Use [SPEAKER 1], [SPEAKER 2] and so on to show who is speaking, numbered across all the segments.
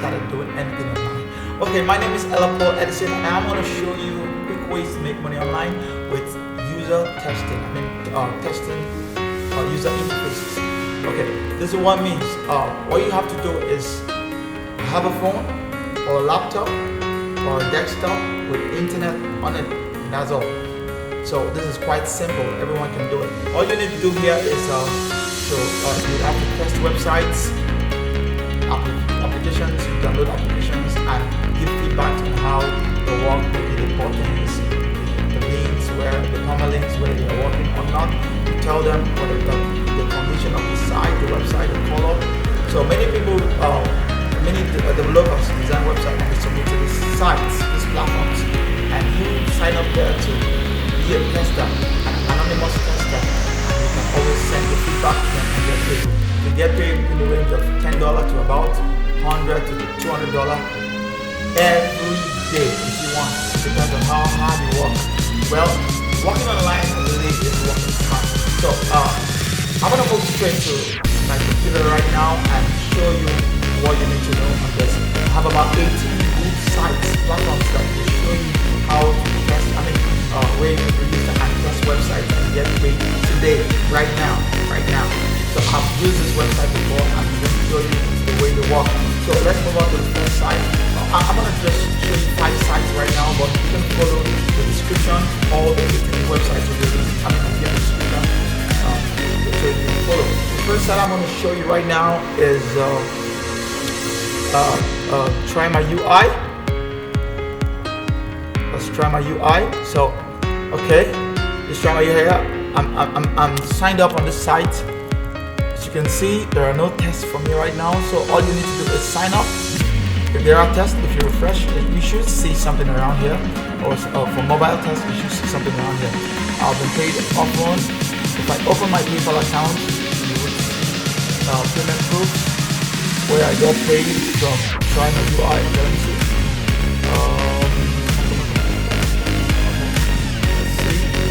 [SPEAKER 1] started doing anything online. Okay, my name is Ella Paul Edison, and I'm going to show you quick ways to make money online with user testing. Testing user interfaces. Okay, this is what it means. What you have to do is have a phone or a laptop or a desktop with internet on it. That's all. So this is quite simple. Everyone can do it. All you need to do here is you have to test websites, applications, you download applications, and give feedback on how they work, maybe the buttons, the links, where the permalinks, whether they are working or not. You tell them what the condition of the site, the website, the color. So many people, many developers design websites and they submit to these sites, these platforms, and you sign up there to be a tester, an anonymous tester, and you can always send the feedback to them and get paid. You get paid in the range of $10 to about $100 to $200 every day if you want. It depends on how hard you work. Well, working online really is working smart. So I'm gonna move straight to my computer right now and show you what you need to know on this. I have about 18 good sites, platforms that will show you how to test, way to produce and test websites and get paid today, right now. So I've used this website before and I'm going to show you the way they work. So let's move on to the first site. I'm going to just show you 5 sites right now, but you can follow the description. All the 15 websites will be in the description, so you can follow. The first site I'm going to show you right now is Try My UI. Let's try my UI. So, okay, let's try my UI. I'm signed up on this site. As you can see, there are no tests for me right now. So all you need to do is sign up. If there are tests, if you refresh, you should see something around here. Or for mobile tests, you should see something around here. I've been paid upfront. If I open my PayPal account, you would see payment proof where I get paid from Try My UI. Let me see.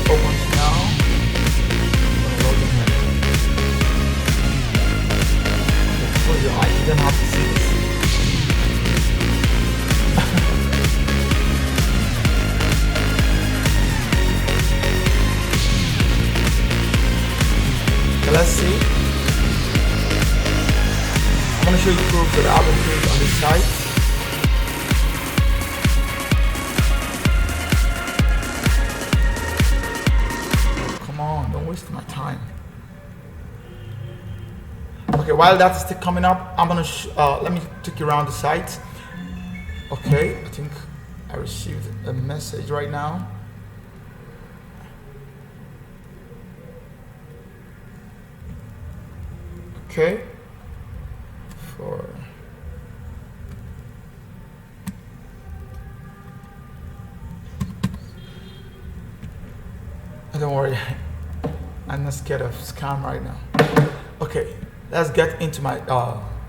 [SPEAKER 1] Opens now. I'm gonna log in here. So you don't have to see this. Okay, let's see. I'm gonna show you proof that I've been paid on this site. Don't waste my time. Okay, while that's still coming up, I'm gonna let me take you around the site. Okay, I think I received a message right now. Okay, don't worry, I'm not scared of scam right now. Okay, let's get into my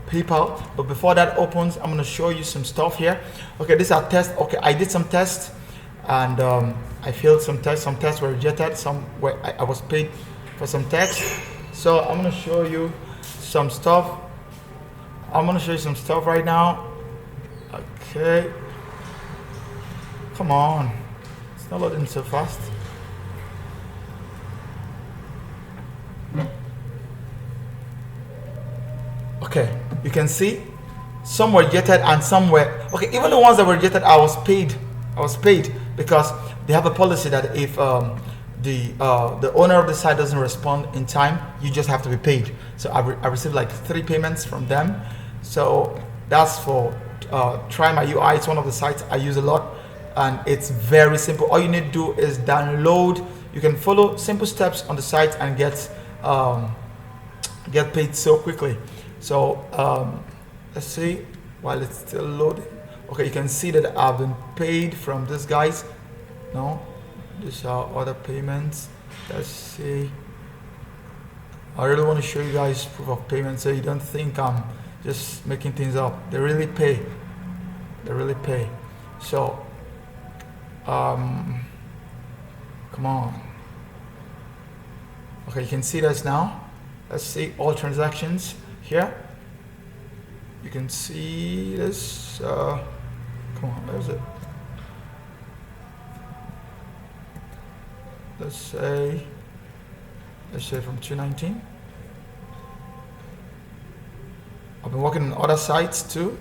[SPEAKER 1] PayPal. But before that opens, I'm gonna show you some stuff here. Okay, these are tests. Okay, I did some tests and I failed some tests. Some tests were rejected. Some where I was paid for some tests. So I'm gonna show you some stuff. Right now. Okay, come on, it's not loading so fast. Okay, you can see some were rejected and some were okay. Even the ones that were rejected, I was paid because they have a policy that if the owner of the site doesn't respond in time, you just have to be paid. So I received like 3 payments from them. So that's for Try My UI. It's one of the sites I use a lot, and it's very simple. All you need to do is download. You can follow simple steps on the site and get paid so quickly. So let's see while it's still loading. Okay, you can see that I've been paid from these guys. No, these are other payments. Let's see. I really want to show you guys proof of payment so you don't think I'm just making things up. They really pay. So come on. Okay, you can see this now. Let's see all transactions here. You can see this. Come on, where is it? Let's say from 2019. I've been working on other sites too.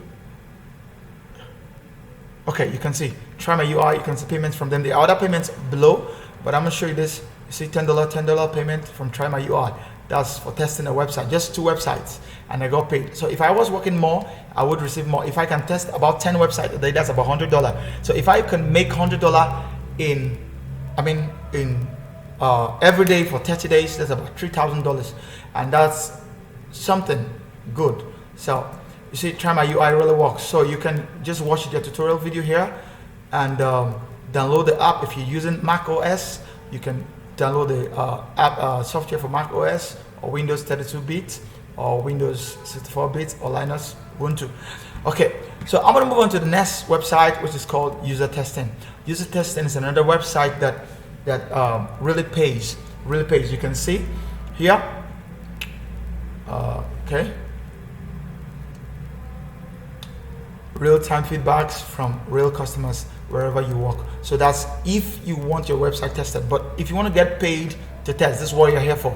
[SPEAKER 1] Okay, you can see Try My UI. You can see payments from them. There are other payments below, but I'm gonna show you this. You see $10 payment from Try My UI. That's for testing a website, just 2 websites, and I got paid. So if I was working more, I would receive more. If I can test about 10 websites a day, that's about $100. So if I can make $100 in every day for 30 days, that's about $3,000, and that's something good. So you see, Try My UI really works. So you can just watch the tutorial video here and download the app. If you're using Mac OS, you can download the app software for Mac OS or Windows 32-bit or Windows 64-bit or Linux Ubuntu. Okay, so I'm going to move on to the next website, which is called User Testing. User Testing is another website that really pays. You can see here. Okay. Real-time feedbacks from real customers wherever you work. So that's if you want your website tested. But if you want to get paid to test, this is what you're here for.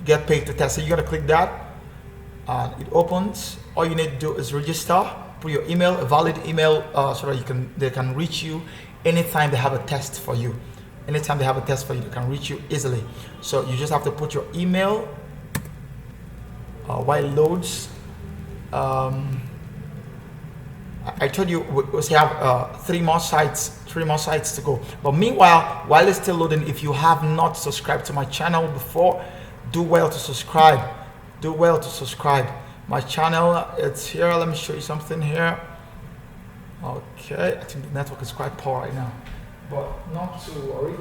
[SPEAKER 1] Get paid to test. So you're gonna click that and it opens. All you need to do is register, put your email, a valid email, so that they can reach you anytime they have a test for you. Anytime they have a test for you, they can reach you easily. So you just have to put your email while it loads. I told you we have 3 more sites to go. But meanwhile, while it's still loading, if you have not subscribed to my channel before, do well to subscribe. My channel, it's here. Let me show you something here. Okay, I think the network is quite poor right now, but not to worry.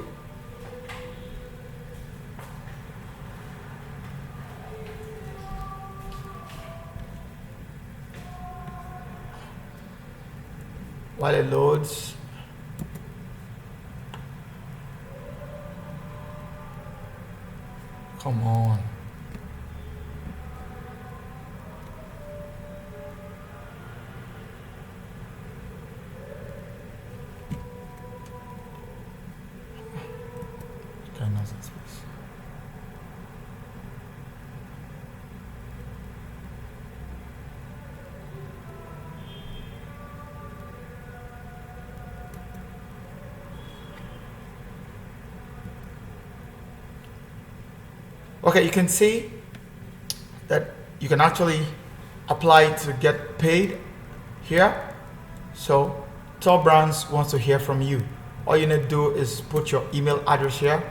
[SPEAKER 1] While it loads, come on. Okay, nonsense, please. Okay, you can see that you can actually apply to get paid here. So Top Brands wants to hear from you. All you need to do is put your email address here.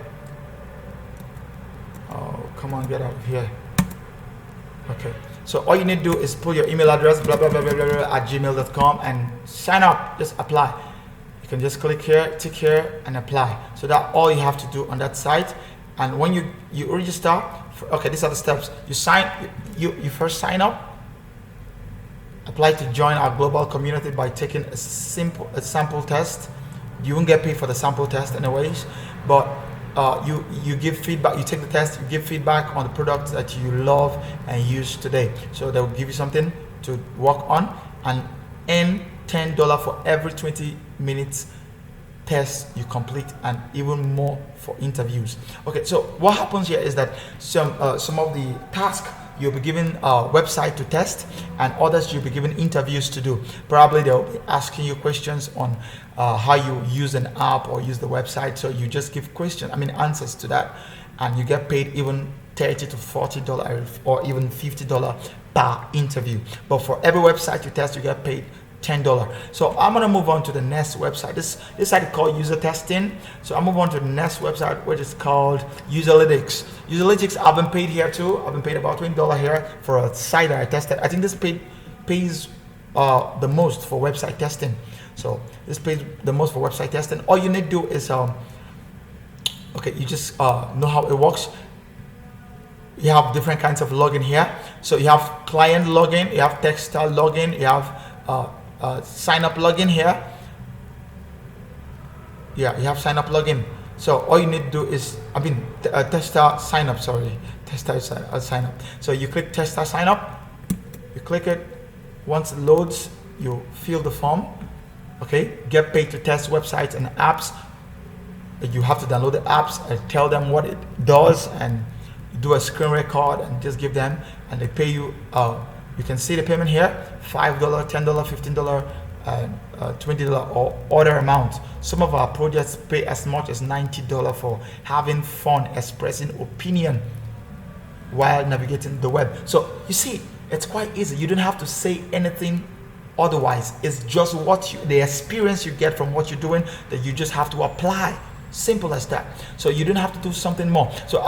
[SPEAKER 1] Oh, come on, get out of here. Okay, so all you need to do is put your email address, blah, blah, blah, blah, blah, blah, at gmail.com and sign up, just apply. You can just click here, tick here and apply. So that's all you have to do on that site. And when you register, okay, these are the steps. You first sign up, apply to join our global community by taking a sample test. You won't get paid for the sample test anyways, but you give feedback. You take the test, you give feedback on the products that you love and use today. So they will give you something to work on and earn $10 for every 20 minutes test you complete, and even more for interviews. Okay, so what happens here is that some of the tasks you'll be given a website to test, and others you'll be given interviews to do. Probably they'll be asking you questions on how you use an app or use the website. So you just give answers to that, and you get paid even $30 to $40 or even $50 per interview. But for every website you test, you get paid $10. So I'm gonna move on to the next website. This site is called User Testing. So I'll move on to the next website, which is called Userlytics. Userlytics, I've been paid here too. I've been paid about $20 here for a site that I tested. I think this pays the most for website testing. So this pays the most for website testing. All you need to do is okay, you just know how it works. You have different kinds of login here. So you have client login, you have textile login, you have sign up login here. Yeah, you have sign up login. So all you need to do is tester sign up. Tester sign up. So you click tester sign up, you click it, Once it loads, you fill the form. Okay, get paid to test websites and apps. You have to download the apps and tell them what it does, and do a screen record and just give them, and they pay you. You can see the payment here: $5, $10, $15, $20, or other amounts. Some of our projects pay as much as $90 for having fun, expressing opinion while navigating the web. So you see, it's quite easy. You don't have to say anything otherwise. It's just the experience you get from what you're doing that you just have to apply. Simple as that. So you don't have to do something more. So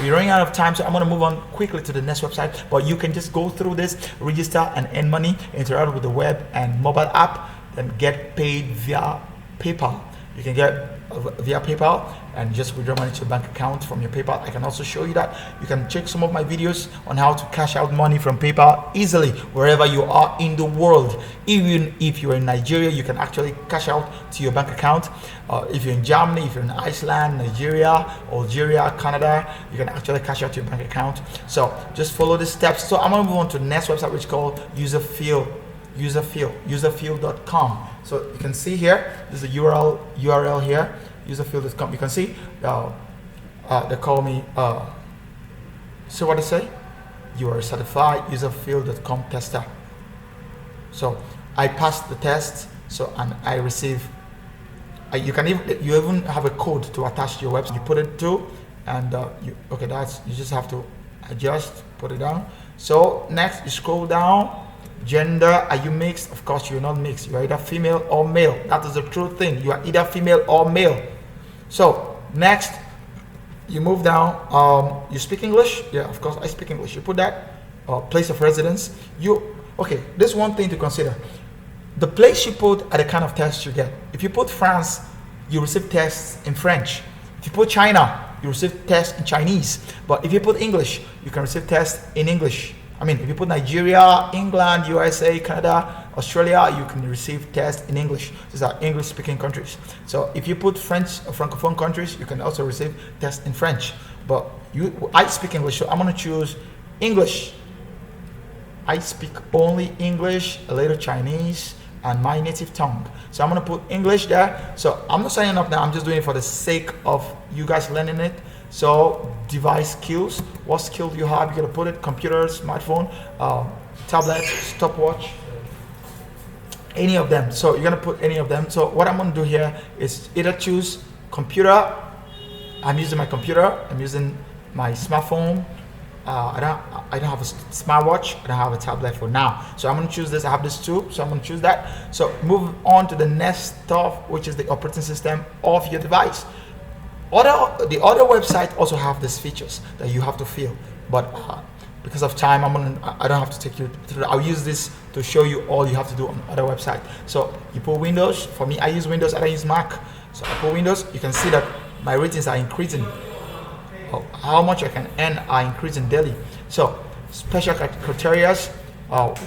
[SPEAKER 1] we're running out of time, so I'm going to move on quickly to the next website. But you can just go through this, register and earn money, interact with the web and mobile app, and get paid via PayPal. You can get via PayPal and just withdraw money to your bank account from your PayPal. I can also show you that. You can check some of my videos on how to cash out money from PayPal easily wherever you are in the world. Even if you're in Nigeria, you can actually cash out to your bank account. If you're in Germany, if you're in Iceland, Nigeria, Algeria, Canada, you can actually cash out to your bank account. So just follow the steps. So I'm going to move on to the next website, which is called userfield.com. So you can see here, there's a URL here, userfield.com. You can see they call me, so what they say? You are a certified userfield.com tester. So I passed the test, and I receive, you even have a code to attach to your website. You put it to, and you just have to adjust, put it down. So next you scroll down. Gender, are you mixed? Of course you're not mixed. You are either female or male. That is the true thing. You are either female or male. So next you move down. You speak English? Yeah, of course I speak English. You put that. Place of residence. There's one thing to consider. The place you put are the kind of tests you get. If you put France, you receive tests in French. If you put China, you receive tests in Chinese. But if you put English, you can receive tests in English. If you put Nigeria, England, USA, Canada, Australia, you can receive tests in English. These are English-speaking countries. So if you put French or Francophone countries, you can also receive tests in French. But I speak English, so I'm going to choose English. I speak only English, a little Chinese, and my native tongue. So I'm going to put English there. So I'm not signing up now. I'm just doing it for the sake of you guys learning it. So device skills, what skill do you have? You're gonna put it: computer, smartphone, tablet, stopwatch, any of them. So you're gonna put any of them. So what I'm gonna do here is either choose computer. I'm using my computer. I'm using my smartphone. I don't have a smartwatch. I don't have a tablet for now. So I'm gonna choose this. I have this too, so I'm gonna choose that. So move on to the next stuff, which is the operating system of your device. The other website also have these features that you have to fill, but because of time, I don't have to take you through. I'll use this to show you all you have to do on other website. So you put Windows. For me, I use Windows. I don't use Mac. So I put Windows. You can see that my ratings are increasing. How much I can earn are increasing daily. So special criteria.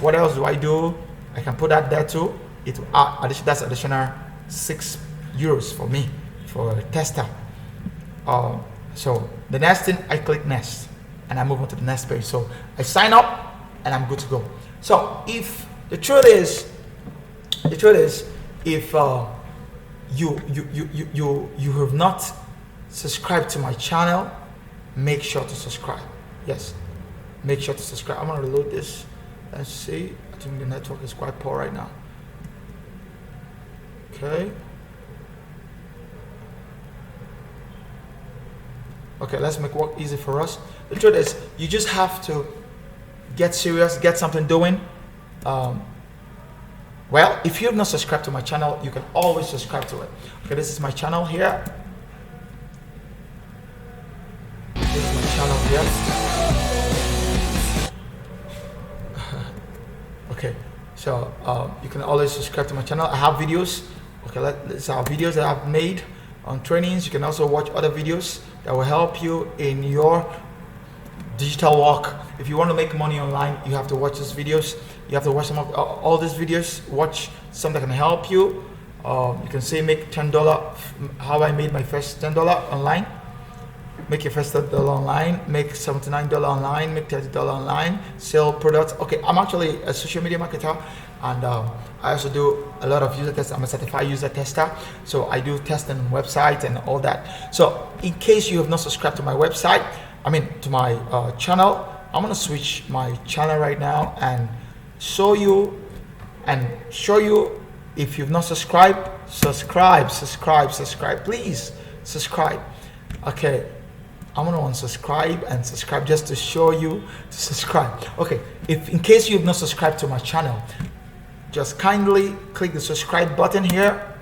[SPEAKER 1] What else do I do? I can put that there too. That's additional €6 for me for a tester. So the next thing, I click next and I move on to the next page. So I sign up and I'm good to go. So if the truth is if you have not subscribed to my channel, make sure to subscribe. Yes, make sure to subscribe. I'm gonna reload this. Let's see. I think the network is quite poor right now. Okay. Okay, let's make work easy for us. The truth is, you just have to get serious, get something doing. Well, if you have not subscribed to my channel, you can always subscribe to it. Okay, this is my channel here. This is my channel here. Okay, so you can always subscribe to my channel. I have videos. Okay, let's have videos that I've made on trainings. You can also watch other videos that will help you in your digital work. If you want to make money online, you have to watch these videos. You have to watch some of all these videos. Watch some that can help you. You can say make $10. How I made my first $10 online. make your first $30 online, make $79 online, make $30 online, sell products. Okay, I'm actually a social media marketer, and I also do a lot of user tests. I'm a certified user tester, so I do testing on websites and all that. So in case you have not subscribed to my website, to my channel, I'm gonna switch my channel right now and show you if you've not subscribed. Subscribe, please subscribe. Okay, I'm gonna unsubscribe and subscribe just to show you to subscribe. Okay, if in case you've not subscribed to my channel, just kindly click the subscribe button here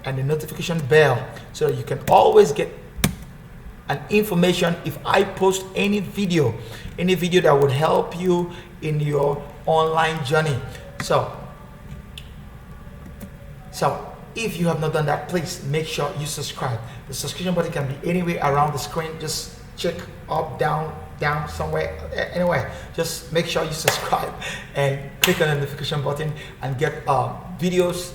[SPEAKER 1] and the notification bell so that you can always get an information if I post any video that would help you in your online journey. So if you have not done that, please make sure you subscribe. The subscription button can be anywhere around the screen. Just check up, down, somewhere, anywhere. Just make sure you subscribe and click on the notification button and get videos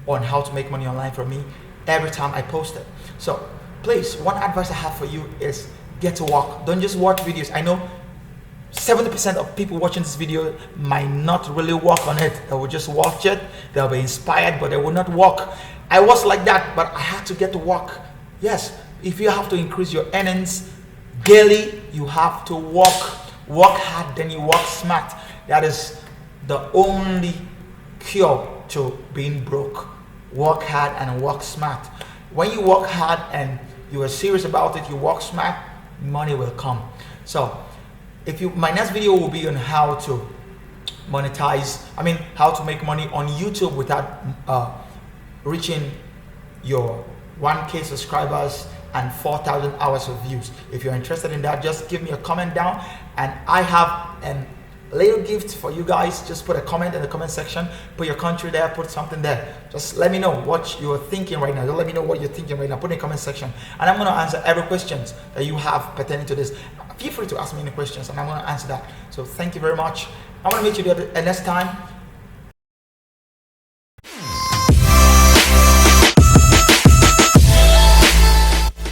[SPEAKER 1] on how to make money online from me every time I post it. So please, one advice I have for you is get to work. Don't just watch videos. I know 70% of people watching this video might not really work on it. They will just watch it, they'll be inspired, but they will not work. I was like that, but I had to get to work. Yes, if you have to increase your earnings daily, you have to work hard, then you work smart. That is the only cure to being broke. Work hard and work smart. When you work hard and you are serious about it, you work smart, money will come. So my next video will be on how to monetize, how to make money on YouTube without reaching your 1K subscribers and 4,000 hours of views. If you're interested in that, just give me a comment down, and I have a little gift for you guys. Just put a comment in the comment section, put your country there, put something there. Just let me know what you're thinking right now. Just let me know what you're thinking right now. Put in the comment section, and I'm going to answer every question that you have pertaining to this. Feel free to ask me any questions, and I'm going to answer that. So thank you very much. I'm going to meet you there next time.